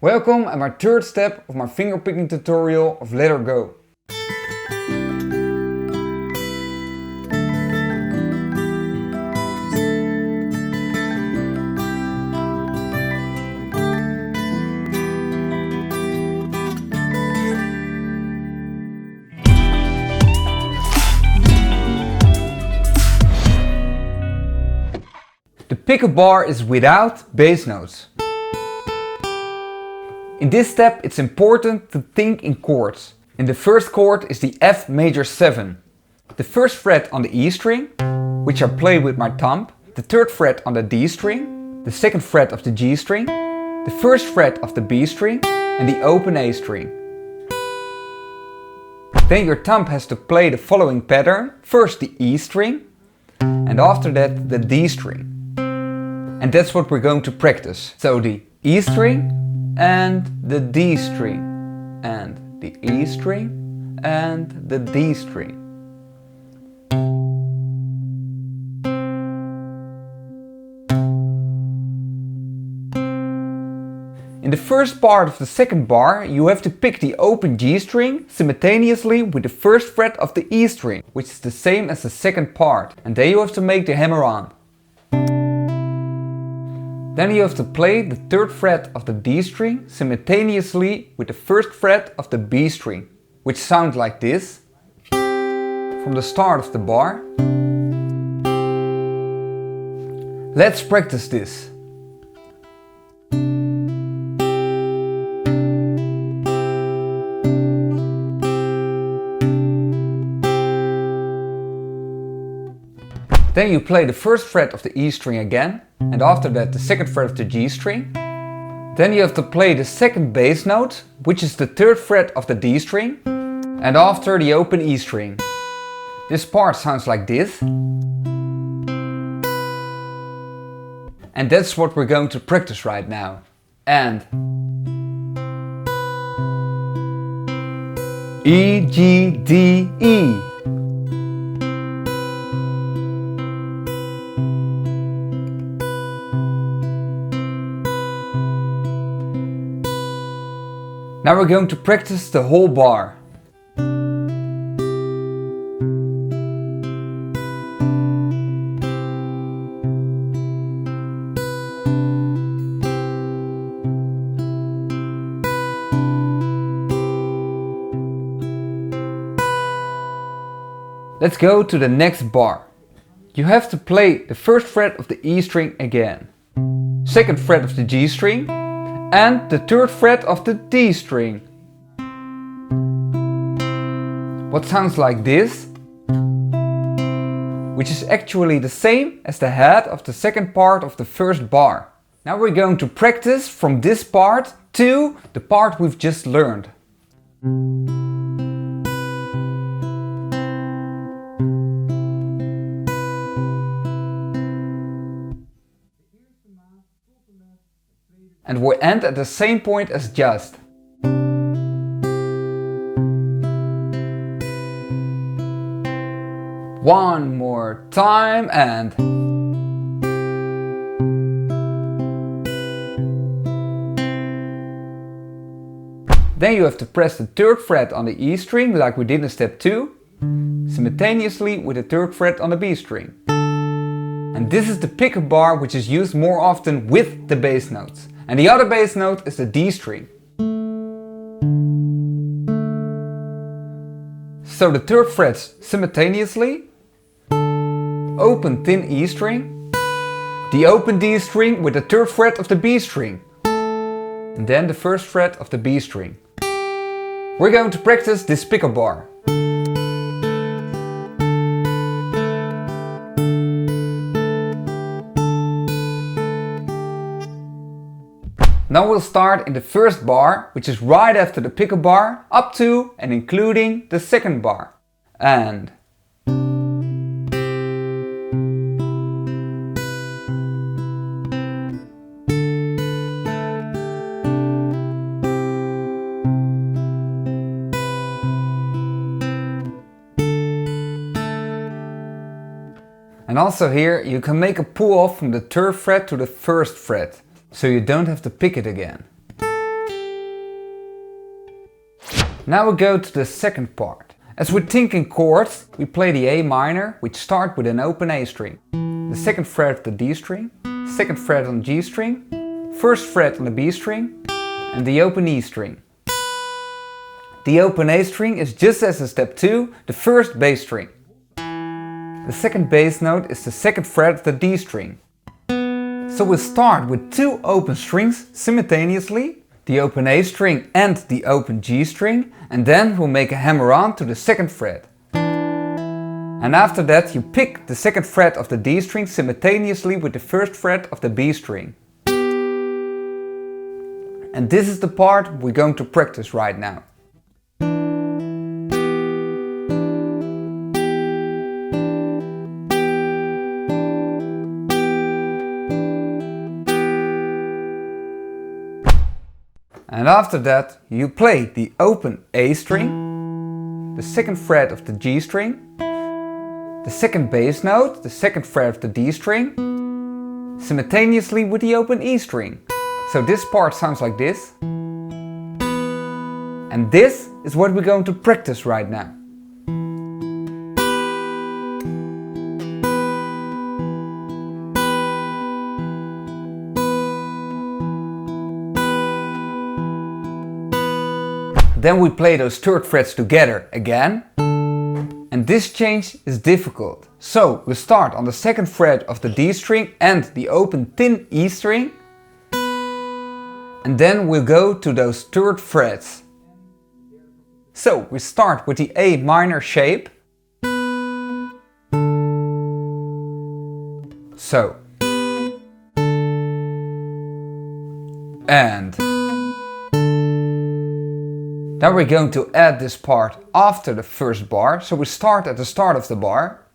Welcome at my third step of my fingerpicking tutorial of Let Her Go. The pick-up bar is without bass notes. In this step it's important to think in chords. And the first chord is the F major 7. The first fret on the E string, which I play with my thumb, the third fret on the D string, the second fret of the G string, the first fret of the B string and the open A string. Then your thumb has to play the following pattern, first the E string and after that the D string. And that's what we're going to practice. So the E string and the D string and the E string and the D string. In the first part of the second bar you have to pick the open G string simultaneously with the first fret of the E string, which is the same as the second part, and then you have to make the hammer on. Then you have to play the third fret of the D string simultaneously with the first fret of the B string, which sounds like this from the start of the bar. Let's practice this. Then you play the first fret of the E string again, and after that the second fret of the G string. Then you have to play the second bass note, which is the third fret of the D string, and after the open E string. This part sounds like this. And that's what we're going to practice right now. And E, G, D, E. Now we're going to practice the whole bar. Let's go to the next bar. You have to play the first fret of the E string again, second fret of the G string, and the third fret of the D string. What sounds like this, which is actually the same as the head of the second part of the first bar. Now we're going to practice from this part to the part we've just learned. And we end at the same point as just. One more time and... Then you have to press the third fret on the E string like we did in step 2, simultaneously with the third fret on the B string. And this is the pick-up bar, which is used more often with the bass notes. And the other bass note is the D string. So the third frets simultaneously, open thin E string, the open D string with the third fret of the B string, and then the first fret of the B string. We're going to practice this pick-up bar. Now we'll start in the first bar, which is right after the pick-up bar, up to and including the second bar. And And also here you can make a pull off from the third fret to the first fret, so you don't have to pick it again. Now we go to the second part. As we think in chords, we play the A minor, which start with an open A string. The second fret of the D string, second fret on the G string, first fret on the B string, and the open E string. The open A string is just as in step 2, the first bass string. The second bass note is the second fret of the D string. So we'll start with 2 open strings simultaneously, the open A string and the open G string, and then we'll make a hammer-on to the second fret. And after that you pick the second fret of the D string simultaneously with the first fret of the B string. And this is the part we're going to practice right now. And after that you play the open A string, the second fret of the G string, the second bass note, the second fret of the D string, simultaneously with the open E string. So this part sounds like this. And this is what we're going to practice right now. Then we play those third frets together again. And this change is difficult. So we start on the second fret of the D string and the open thin E string. And then we'll go to those third frets. So we start with the A minor shape. So. And. Then we're going to add this part after the first bar, so we start at the start of the bar.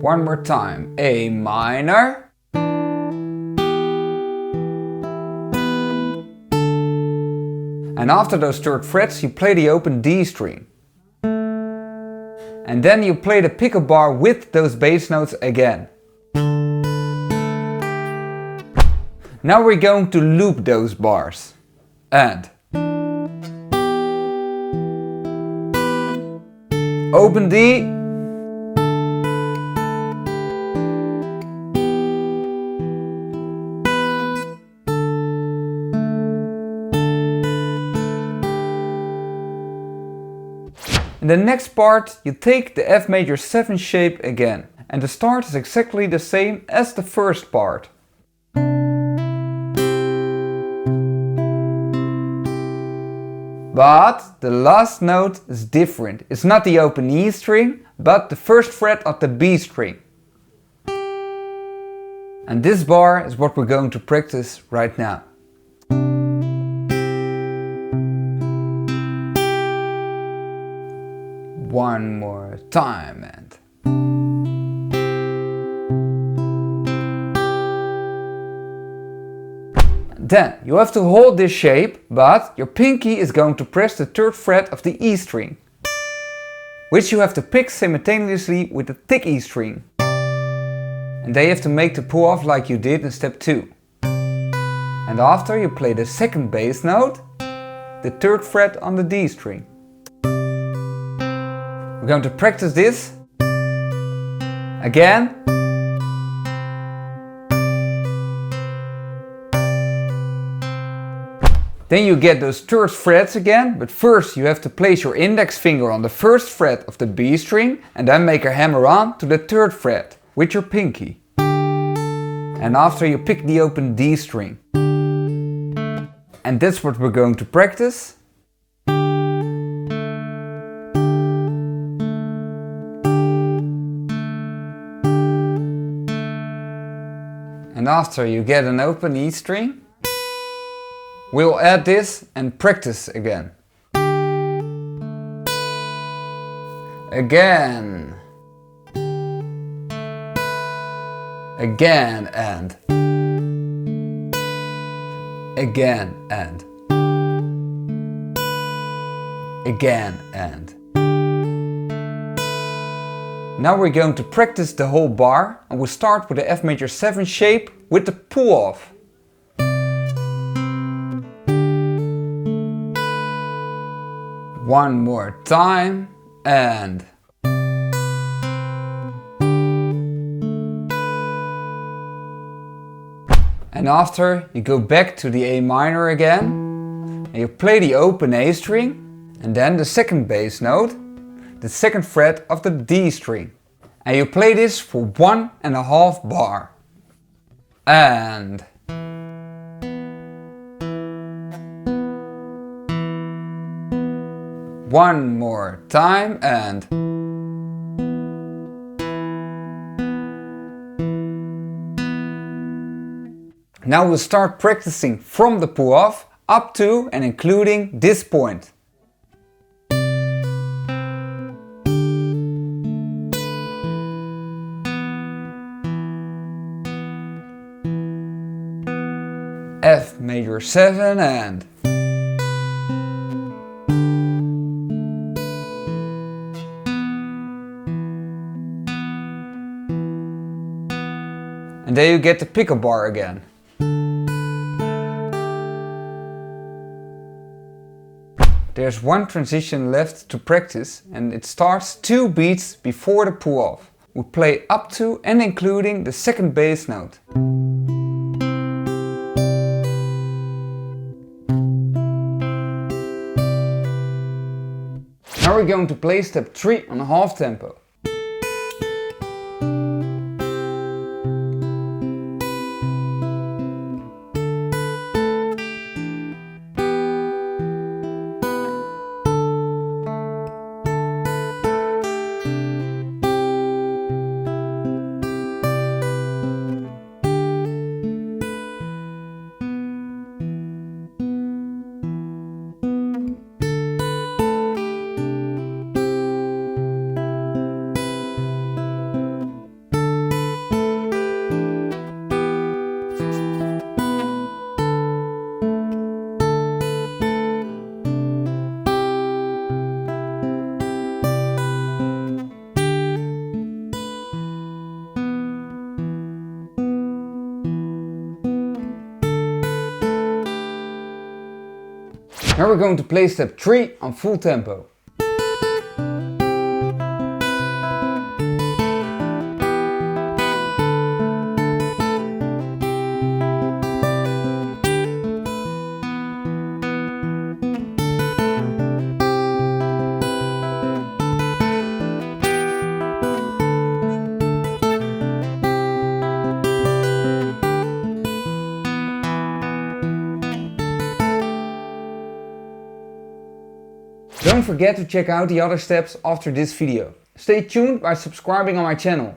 One more time, A minor. And after those third frets you play the open D string. And then you play the pickup bar with those bass notes again. Now we're going to loop those bars. And open D, in the next part you take the F major 7 shape again, and the start is exactly the same as the first part. But the last note is different. It's not the open E string, but the first fret of the B string. And this bar is what we're going to practice right now. One more time and... Then you have to hold this shape, but your pinky is going to press the third fret of the E string, which you have to pick simultaneously with the thick E string. And then you have to make the pull off like you did in step 2. And after you play the second bass note, the third fret on the D string. We're going to practice this again. Then you get those third frets again, but first you have to place your index finger on the first fret of the B string and then make a hammer on to the third fret with your pinky. And after you pick the open D string. And that's what we're going to practice. And after you get an open E string, we'll add this and practice again. Again. Again and. Again and. Again and. Now we're going to practice the whole bar, and we'll start with the F major 7 shape with the pull off. One more time and... And after you go back to the A minor again and you play the open A string and then the second bass note, the second fret of the D string. And you play this for 1.5 bar. And... One more time and... Now we'll start practicing from the pull-off up to and including this point. F major 7 and... And there you get the pickup bar again. There's one transition left to practice and it starts 2 beats before the pull-off. We play up to and including the second bass note. Now we're going to play step 3 on a half tempo. Now we're going to play step 3 on full tempo. Don't forget to check out the other steps after this video. Stay tuned by subscribing on my channel.